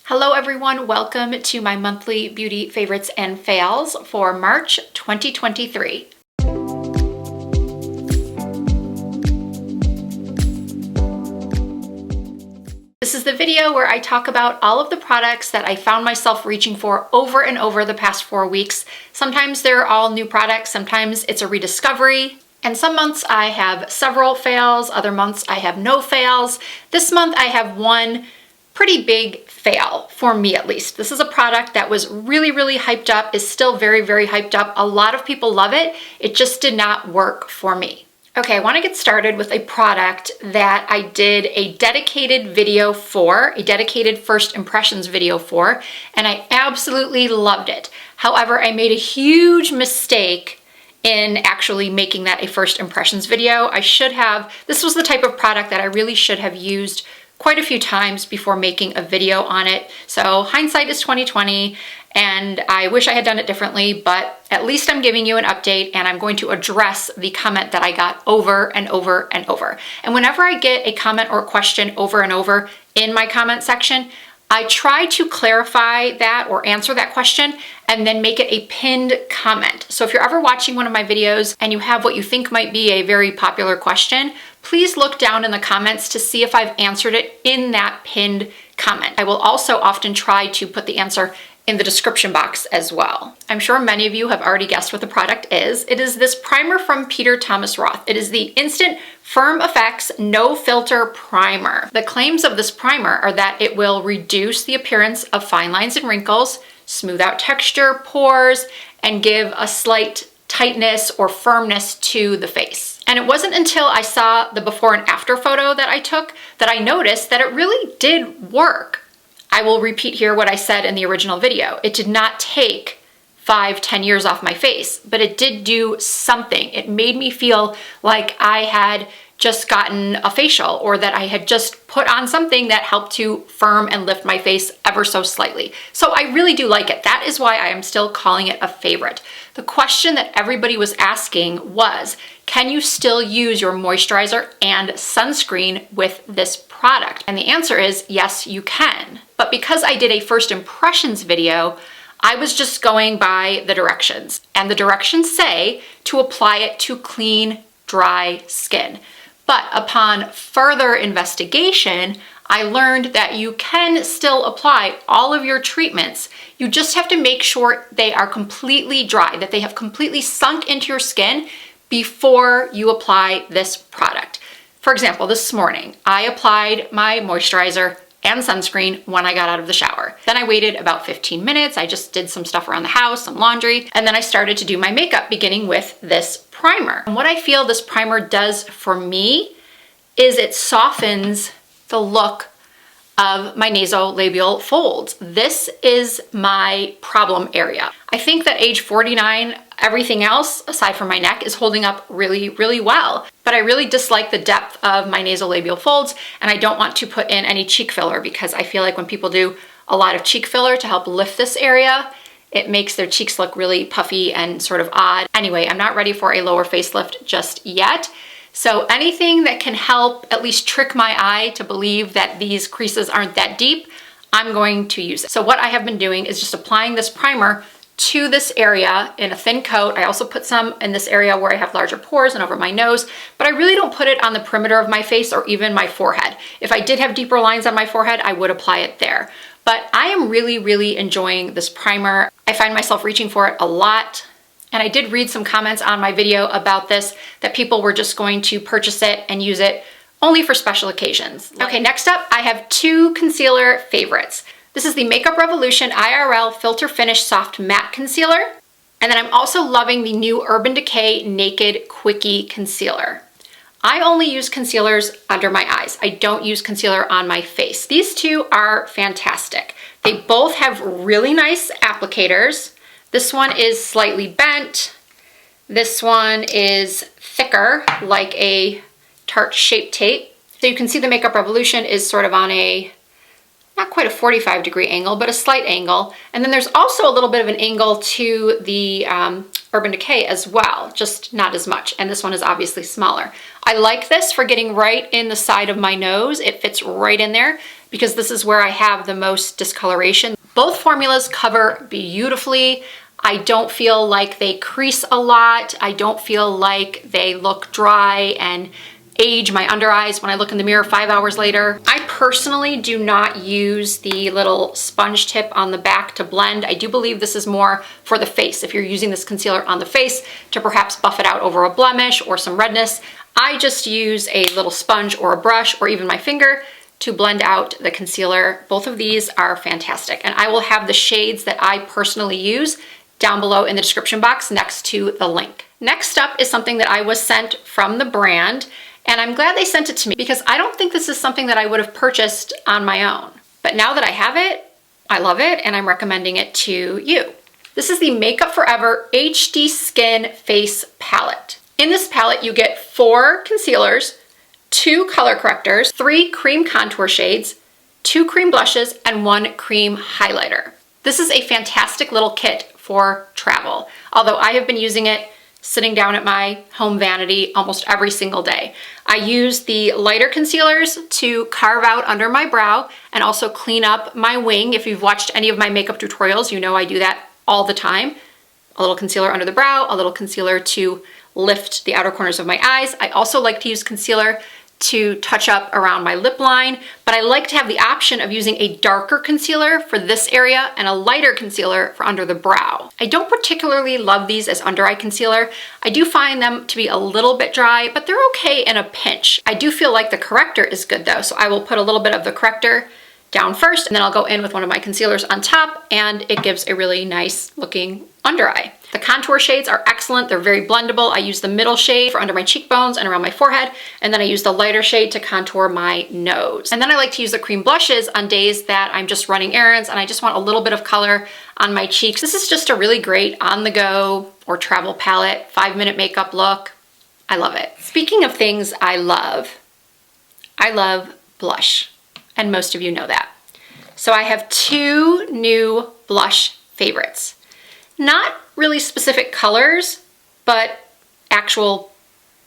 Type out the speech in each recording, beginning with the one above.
Hello everyone, welcome to my monthly beauty favorites and fails for March 2023. This is the video where I talk about all of the products that I found myself reaching for over and over the past 4 weeks. Sometimes they're all new products, sometimes it's a rediscovery. And some months I have several fails, other months I have no fails. This month I have one pretty big fail, for me at least. This is a product that was really hyped up, is still very hyped up. A lot of people love it. It just did not work for me. Okay, I want to get started with a product that I did a dedicated video for, a dedicated first impressions video for, and I absolutely loved it. However, I made a huge mistake in actually making that a first impressions video. This was the type of product that I really should have used quite a few times before making a video on it. So hindsight is 2020, and I wish I had done it differently, but at least I'm giving you an update and I'm going to address the comment that I got over and over and over. And whenever I get a comment or a question over and over in my comment section, I try to clarify that or answer that question and then make it a pinned comment. So if you're ever watching one of my videos and you have what you think might be a very popular question, please look down in the comments to see if I've answered it in that pinned comment. I will also often try to put the answer in the description box as well. I'm sure many of you have already guessed what the product is. It is this primer from Peter Thomas Roth. It is the Instant Firm Effects No Filter Primer. The claims of this primer are that it will reduce the appearance of fine lines and wrinkles, smooth out texture, pores, and give a slight tightness or firmness to the face. And it wasn't until I saw the before and after photo that I took that I noticed that it really did work. I will repeat here what I said in the original video. It did not take 5-10 years off my face, but it did do something. It made me feel like I had just gotten a facial or that I had just put on something that helped to firm and lift my face ever so slightly. So I really do like it. That is why I am still calling it a favorite. The question that everybody was asking was, can you still use your moisturizer and sunscreen with this product? And the answer is yes, you can. But because I did a first impressions video, I was just going by the directions. And the directions say to apply it to clean, dry skin. But upon further investigation, I learned that you can still apply all of your treatments. You just have to make sure they are completely dry, that they have completely sunk into your skin before you apply this product. For example, this morning, I applied my moisturizer and sunscreen when I got out of the shower. Then I waited about 15 minutes. I just did some stuff around the house, some laundry, and then I started to do my makeup, beginning with this primer. And what I feel this primer does for me is it softens the look of my nasolabial folds. This is my problem area. I think that age 49, everything else aside from my neck is holding up really well. But I really dislike the depth of my nasolabial folds, and I don't want to put in any cheek filler because I feel like when people do a lot of cheek filler to help lift this area, it makes their cheeks look really puffy and sort of odd. Anyway, I'm not ready for a lower facelift just yet. So anything that can help at least trick my eye to believe that these creases aren't that deep, I'm going to use it. So what I have been doing is just applying this primer to this area in a thin coat. I also put some in this area where I have larger pores and over my nose, but I really don't put it on the perimeter of my face or even my forehead. If I did have deeper lines on my forehead, I would apply it there. But I am really enjoying this primer. I find myself reaching for it a lot. And I did read some comments on my video about this, that people were just going to purchase it and use it only for special occasions. Okay, next up, I have 2 concealer favorites. This is the Makeup Revolution IRL Filter Finish Soft Matte Concealer. And then I'm also loving the new Urban Decay Naked Quickie Concealer. I only use concealers under my eyes. I don't use concealer on my face. These 2 are fantastic. They both have really nice applicators. This one is slightly bent. This one is thicker, like a Tarte Shape Tape. So you can see the Makeup Revolution is sort of on a, not quite a 45-degree angle, but a slight angle. And then there's also a little bit of an angle to the Urban Decay as well, just not as much. And this one is obviously smaller. I like this for getting right in the side of my nose. It fits right in there because this is where I have the most discoloration. Both formulas cover beautifully. I don't feel like they crease a lot. I don't feel like they look dry and age my under eyes when I look in the mirror 5 hours later. I personally do not use the little sponge tip on the back to blend. I do believe this is more for the face. If you're using this concealer on the face to perhaps buff it out over a blemish or some redness, I just use a little sponge or a brush or even my finger to blend out the concealer. Both of these are fantastic, and I will have the shades that I personally use down below in the description box next to the link. Next up is something that I was sent from the brand, and I'm glad they sent it to me because I don't think this is something that I would have purchased on my own. But now that I have it, I love it, and I'm recommending it to you. This is the Makeup Forever HD Skin Face Palette. In this palette, you get 4 concealers, 2 color correctors, 3 cream contour shades, 2 cream blushes, and 1 cream highlighter. This is a fantastic little kit for travel, although I have been using it sitting down at my home vanity almost every single day. I use the lighter concealers to carve out under my brow and also clean up my wing. If you've watched any of my makeup tutorials, you know I do that all the time. A little concealer under the brow, a little concealer to lift the outer corners of my eyes. I also like to use concealer to touch up around my lip line, but I like to have the option of using a darker concealer for this area and a lighter concealer for under the brow. I don't particularly love these as under eye concealer. I do find them to be a little bit dry, but they're okay in a pinch. I do feel like the corrector is good though, so I will put a little bit of the corrector down first, and then I'll go in with one of my concealers on top, and it gives a really nice looking under eye. The contour shades are excellent. They're very blendable. I use the middle shade for under my cheekbones and around my forehead, and then I use the lighter shade to contour my nose. And then I like to use the cream blushes on days that I'm just running errands and I just want a little bit of color on my cheeks. This is just a really great on-the-go or travel palette, 5-minute makeup look. I love it. Speaking of things I love blush, and most of you know that. So I have 2 new blush favorites. Not really specific colors, but actual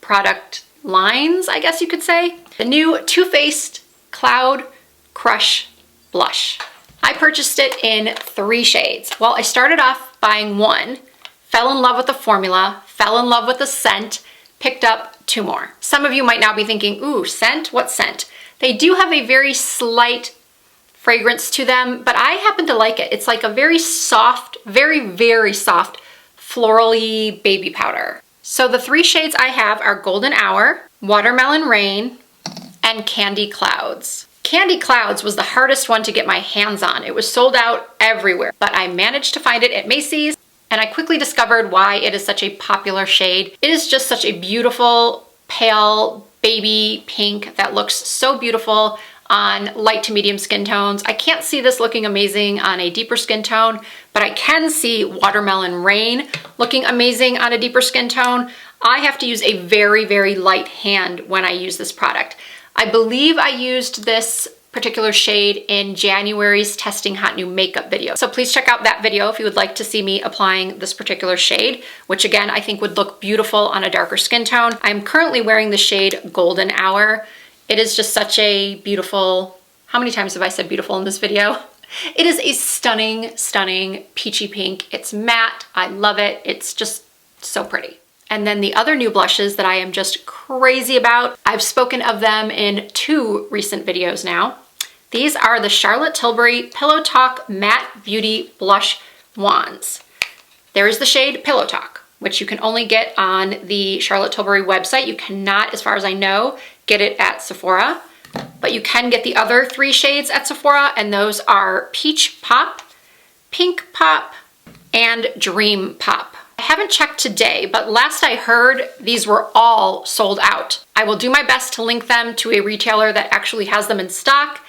product lines, I guess you could say. The new Too Faced Cloud Crush Blush. I purchased it in 3 shades. Well, I started off buying 1, fell in love with the formula, fell in love with the scent, picked up 2 more. Some of you might now be thinking, ooh, scent? What scent? They do have a very slight fragrance to them, but I happen to like it. It's like a very soft, very soft, florally baby powder. So the 3 shades I have are Golden Hour, Watermelon Rain, and Candy Clouds. Candy Clouds was the hardest one to get my hands on. It was sold out everywhere, but I managed to find it at Macy's, and I quickly discovered why it is such a popular shade. It is just such a beautiful, pale, baby pink that looks so beautiful on light to medium skin tones. I can't see this looking amazing on a deeper skin tone, but I can see Watermelon Rain looking amazing on a deeper skin tone. I have to use a very light hand when I use this product. I believe I used this particular shade in January's Testing Hot New Makeup video. So please check out that video if you would like to see me applying this particular shade, which again, I think would look beautiful on a darker skin tone. I'm currently wearing the shade Golden Hour. It is just such a beautiful, how many times have I said beautiful in this video? It is a stunning peachy pink. It's matte, I love it. It's just so pretty. And then the other new blushes that I am just crazy about, I've spoken of them in 2 recent videos now. These are the Charlotte Tilbury Pillow Talk Matte Beauty Blush Wands. There is the shade Pillow Talk, which you can only get on the Charlotte Tilbury website. You cannot, as far as I know, get it at Sephora, but you can get the other 3 shades at Sephora, and those are Peach Pop, Pink Pop, and Dream Pop. I haven't checked today, but last I heard, these were all sold out. I will do my best to link them to a retailer that actually has them in stock,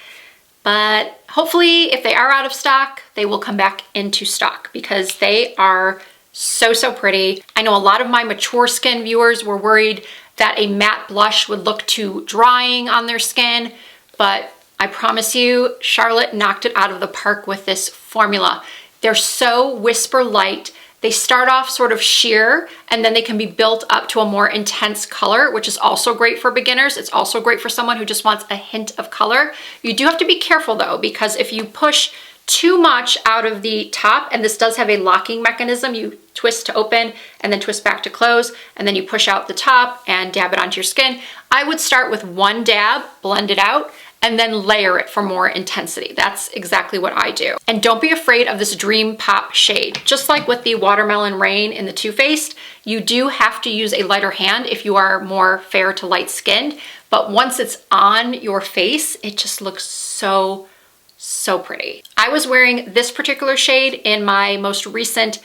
but hopefully if they are out of stock, they will come back into stock because they are so pretty. I know a lot of my mature skin viewers were worried that a matte blush would look too drying on their skin, but I promise you, Charlotte knocked it out of the park with this formula. They're so whisper light. They start off sort of sheer and then they can be built up to a more intense color, which is also great for beginners. It's also great for someone who just wants a hint of color. You do have to be careful though, because if you push too much out of the top, and this does have a locking mechanism, you twist to open and then twist back to close, and then you push out the top and dab it onto your skin. I would start with one dab, blend it out, and then layer it for more intensity. That's exactly what I do. And don't be afraid of this Dream Pop shade. Just like with the Watermelon Rain in the Too Faced, you do have to use a lighter hand if you are more fair to light skinned, but once it's on your face, it just looks so pretty. I was wearing this particular shade in my most recent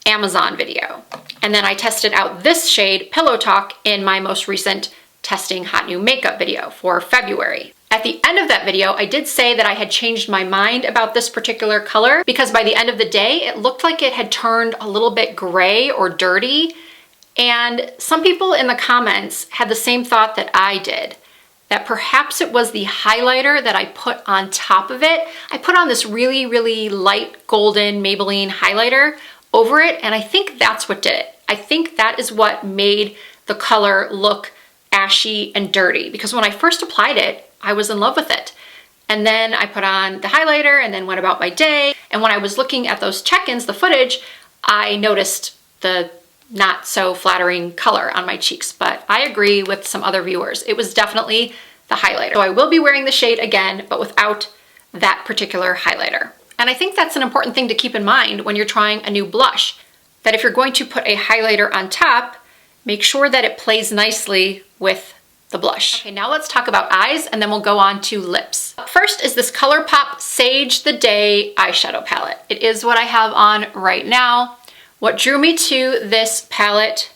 Amazon video. And then I tested out this shade, Pillow Talk, in my most recent testing hot new makeup video for February. At the end of that video, I did say that I had changed my mind about this particular color because by the end of the day, it looked like it had turned a little bit gray or dirty. And some people in the comments had the same thought that I did, that perhaps it was the highlighter that I put on top of it. I put on this really, really light golden Maybelline highlighter over it, and I think that's what did it. I think that is what made the color look ashy and dirty, because when I first applied it, I was in love with it. And then I put on the highlighter and then went about my day. And when I was looking at those check-ins, the footage, I noticed the not so flattering color on my cheeks. But I agree with some other viewers. It was definitely the highlighter. So I will be wearing the shade again, but without that particular highlighter. And I think that's an important thing to keep in mind when you're trying a new blush, that if you're going to put a highlighter on top, make sure that it plays nicely with the blush. Okay, now let's talk about eyes and then we'll go on to lips. First is this ColourPop Sage the Day eyeshadow palette. It is what I have on right now. What drew me to this palette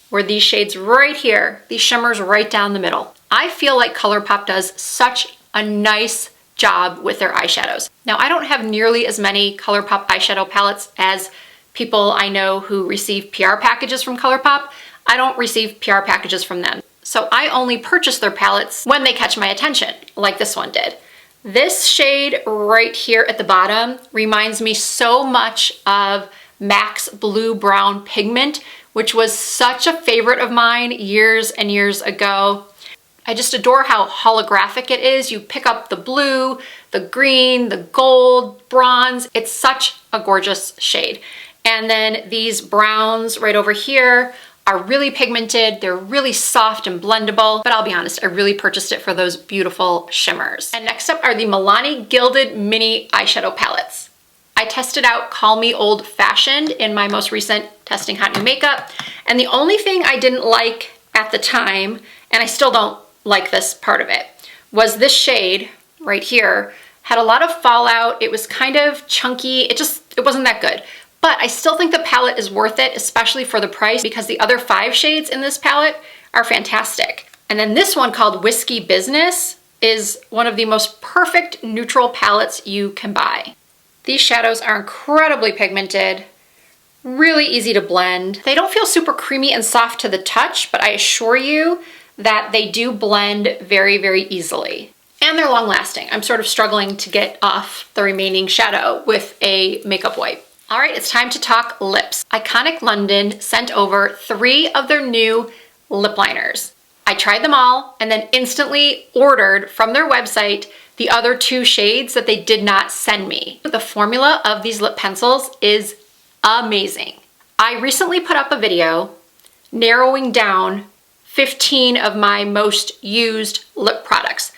were these shades right here, these shimmers right down the middle. I feel like ColourPop does such a nice job with their eyeshadows. Now, I don't have nearly as many ColourPop eyeshadow palettes as people I know who receive PR packages from ColourPop. I don't receive PR packages from them. So I only purchase their palettes when they catch my attention, like this one did. This shade right here at the bottom reminds me so much of MAC's Blue Brown Pigment, which was such a favorite of mine years and years ago. I just adore how holographic it is. You pick up the blue, the green, the gold, bronze. It's such a gorgeous shade. And then these browns right over here are really pigmented. They're really soft and blendable, but I'll be honest, I really purchased it for those beautiful shimmers. And next up are the Milani Gilded Mini Eyeshadow Palettes. I tested out Call Me Old Fashioned in my most recent testing hot new makeup. And the only thing I didn't like at the time, and I still don't like this part of it, was this shade right here. Had a lot of fallout. It was kind of chunky. It wasn't that good. But I still think the palette is worth it, especially for the price, because the other 5 shades in this palette are fantastic. And then this one called Whiskey Business is one of the most perfect neutral palettes you can buy. These shadows are incredibly pigmented, really easy to blend. They don't feel super creamy and soft to the touch, but I assure you that they do blend very, very easily. And they're long lasting. I'm sort of struggling to get off the remaining shadow with a makeup wipe. All right, it's time to talk lips. Iconic London sent over 3 of their new lip liners. I tried them all and then instantly ordered from their website the other 2 shades that they did not send me. The formula of these lip pencils is amazing. I recently put up a video narrowing down 15 of my most used lip products.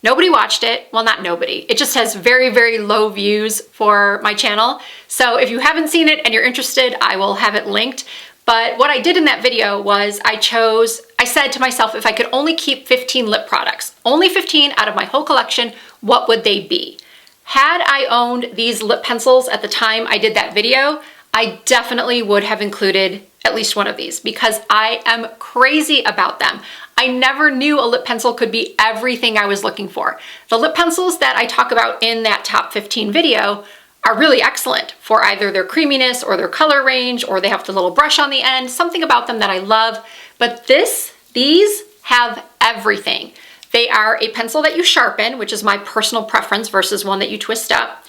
Nobody watched it. Well, not nobody. It just has very, very low views for my channel. So if you haven't seen it and you're interested, I will have it linked. But what I did in that video was I said to myself, if I could only keep 15 lip products, only 15 out of my whole collection, what would they be? Had I owned these lip pencils at the time I did that video, I definitely would have included at least one of these because I am crazy about them. I never knew a lip pencil could be everything I was looking for. The lip pencils that I talk about in that top 15 video are really excellent for either their creaminess or their color range, or they have the little brush on the end, something about them that I love. But these have everything. They are a pencil that you sharpen, which is my personal preference versus one that you twist up.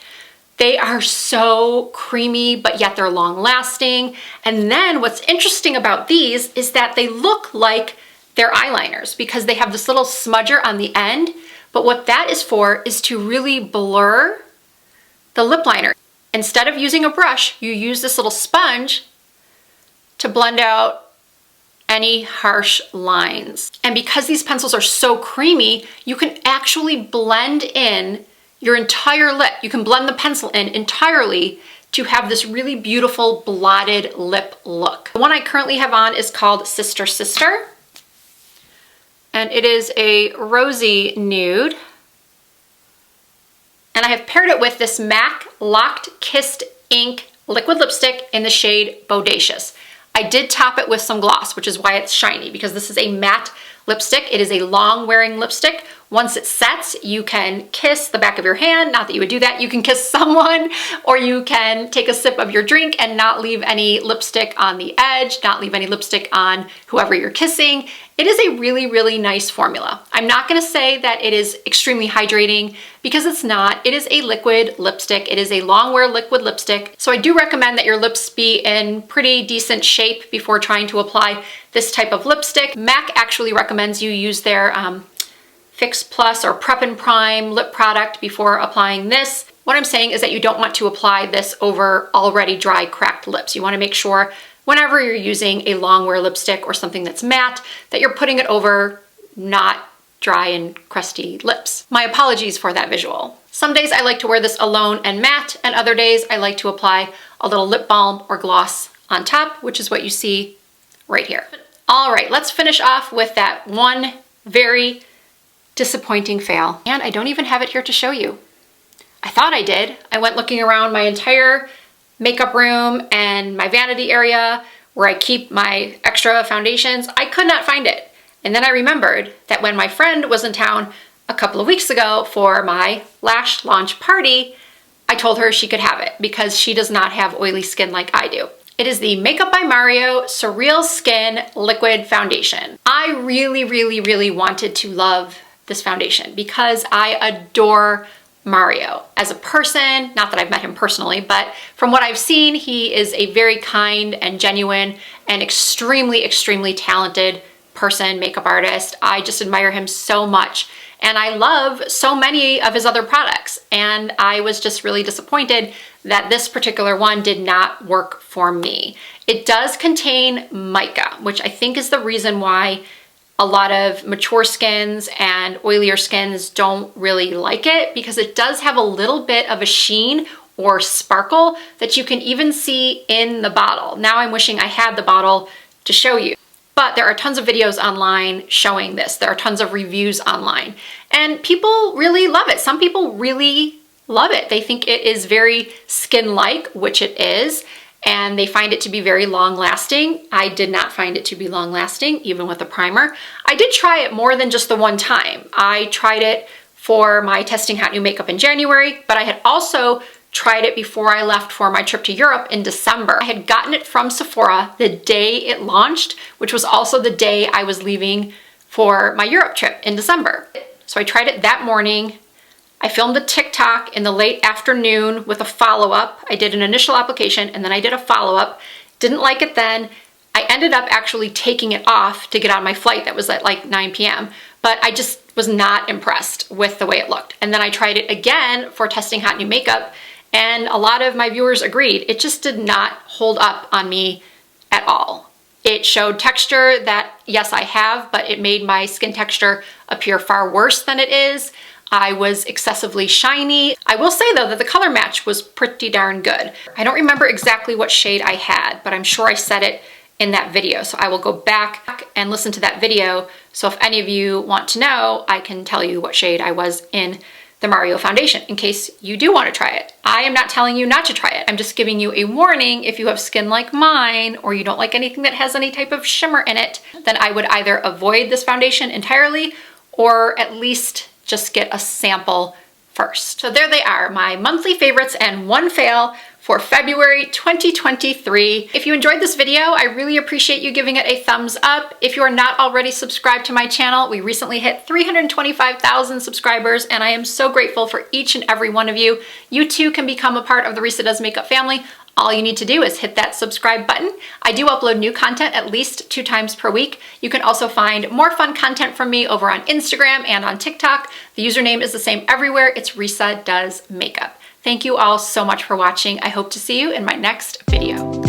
They are so creamy, but yet they're long lasting. And then what's interesting about these is that they look like they're eyeliners because they have this little smudger on the end. But what that is for is to really blur the lip liner. Instead of using a brush, you use this little sponge to blend out any harsh lines. And because these pencils are so creamy, you can actually blend in your entire lip. You can blend the pencil in entirely to have this really beautiful blotted lip look. The one I currently have on is called Sister Sister, and it is a rosy nude. And I have paired it with this MAC Locked Kissed Ink liquid lipstick in the shade Bodacious. I did top it with some gloss, which is why it's shiny, because this is a matte lipstick. It is a long wearing lipstick. Once it sets, you can kiss the back of your hand. Not that you would do that. You can kiss someone, or you can take a sip of your drink and not leave any lipstick on the edge, not leave any lipstick on whoever you're kissing. It is a really, really nice formula. I'm not gonna say that it is extremely hydrating because it's not. It is a liquid lipstick. It is a long wear liquid lipstick. So I do recommend that your lips be in pretty decent shape before trying to apply this type of lipstick. MAC actually recommends you use their Fix Plus or Prep and Prime lip product before applying this. What I'm saying is that you don't want to apply this over already dry, cracked lips. You want to make sure whenever you're using a long wear lipstick or something that's matte, that you're putting it over not dry and crusty lips. My apologies for that visual. Some days I like to wear this alone and matte, and other days I like to apply a little lip balm or gloss on top, which is what you see right here. All right, let's finish off with that one very disappointing fail. And I don't even have it here to show you. I thought I did. I went looking around my entire makeup room and my vanity area where I keep my extra foundations. I could not find it. And then I remembered that when my friend was in town a couple of weeks ago for my lash launch party, I told her she could have it because she does not have oily skin like I do. It is the Makeup by Mario Surreal Skin Liquid Foundation. I really, really, really wanted to love this foundation because I adore Mario as a person. Not that I've met him personally, but from what I've seen, he is a very kind and genuine and extremely, extremely talented person, makeup artist. I just admire him so much. And I love so many of his other products. And I was just really disappointed that this particular one did not work for me. It does contain mica, which I think is the reason why a lot of mature skins and oilier skins don't really like it, because it does have a little bit of a sheen or sparkle that you can even see in the bottle. Now I'm wishing I had the bottle to show you. But there are tons of videos online showing this. There are tons of reviews online. And people really love it. Some people really love it. They think it is very skin-like, which it is, and they find it to be very long-lasting. I did not find it to be long-lasting, even with a primer. I did try it more than just the one time. I tried it for my testing hot new makeup in January, but I had also tried it before I left for my trip to Europe in December. I had gotten it from Sephora the day it launched, which was also the day I was leaving for my Europe trip in December. So I tried it that morning. I filmed a TikTok in the late afternoon with a follow-up. I did an initial application and then I did a follow-up. Didn't like it then. I ended up actually taking it off to get on my flight that was at like 9 p.m. But I just was not impressed with the way it looked. And then I tried it again for testing hot new makeup, and a lot of my viewers agreed. It just did not hold up on me at all. It showed texture that, yes, I have, but it made my skin texture appear far worse than it is. I was excessively shiny. I will say though that the color match was pretty darn good. I don't remember exactly what shade I had, but I'm sure I said it in that video. So I will go back and listen to that video. So if any of you want to know, I can tell you what shade I was in the Mario foundation in case you do want to try it. I am not telling you not to try it. I'm just giving you a warning. If you have skin like mine, or you don't like anything that has any type of shimmer in it, then I would either avoid this foundation entirely or at least just get a sample first. So there they are, my monthly favorites and one fail for February 2023. If you enjoyed this video, I really appreciate you giving it a thumbs up. If you are not already subscribed to my channel, we recently hit 325,000 subscribers, and I am so grateful for each and every one of you. You too can become a part of the Risa Does Makeup family. All you need to do is hit that subscribe button. I do upload new content at least 2 times per week. You can also find more fun content from me over on Instagram and on TikTok. The username is the same everywhere. It's Risa Does Makeup. Thank you all so much for watching. I hope to see you in my next video.